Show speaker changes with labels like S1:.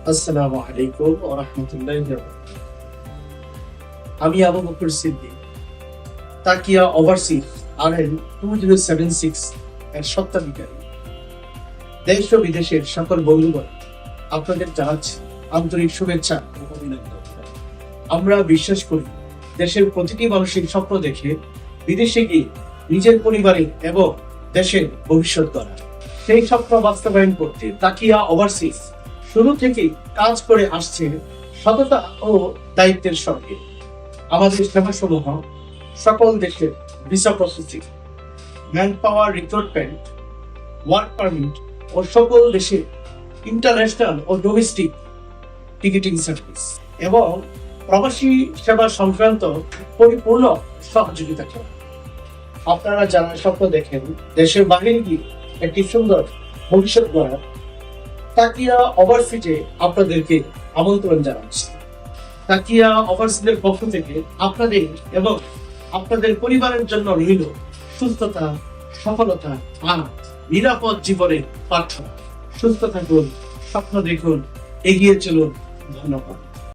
S1: আসসালামু আলাইকুম ওয়া রাহমাতুল্লাহি ওয়া বারাকাতুহু। আমি আবু বকর সিদ্দিক, তাকিয়া ওভারসিজ RN 2076 এর স্বত্বাধিকারী। দেশ ও বিদেশের সকল বন্ধুগণ, আপনাদের জানাচ্ছি আন্তরিক শুভেচ্ছা ও অভিনন্দন। আমরা বিশ্বাস করি, দেশের প্রতিটি মানুষের স্বপ্ন দেখে বিদেশে গিয়ে নিজের পরিবারের এবং দেশের ভবিষ্যৎ গড়া। সেই স্বপ্ন বাস্তবায়ন করতে তাকিয়া ওভারসিজ শুরু থেকেই কাজ করে আসছে সততা ও দায়িত্বের সঙ্গে। আমাদের সেবাসমূহ সকল দেশের visa processing, manpower recruitment, work permit ও সকল দেশের ইন্টারন্যাশনাল ও ডোমেস্টিক টিকিটিং সার্ভিস এবং প্রবাসী সেবা সংক্রান্ত পরিপূর্ণ সহযোগিতা করে। আপনারা যারা স্বপ্ন দেখেন দেশের বাইরে গিয়ে একটি সুন্দর ভবিষ্যৎ গড়ার, তাকিয়া ওভারসিজে আপনাদেরকে আমন্ত্রণ জানাচ্ছি। তাকিয়া ওভারসিজের পক্ষ থেকে আপনাদের এবং আপনাদের পরিবারের জন্য রইল সুস্থতা, সফলতা আর নিরাপদ জীবনের প্রার্থনা। সুস্থ থাকুন, স্বপ্ন দেখুন, এগিয়ে চলুন। ধন্যবাদ।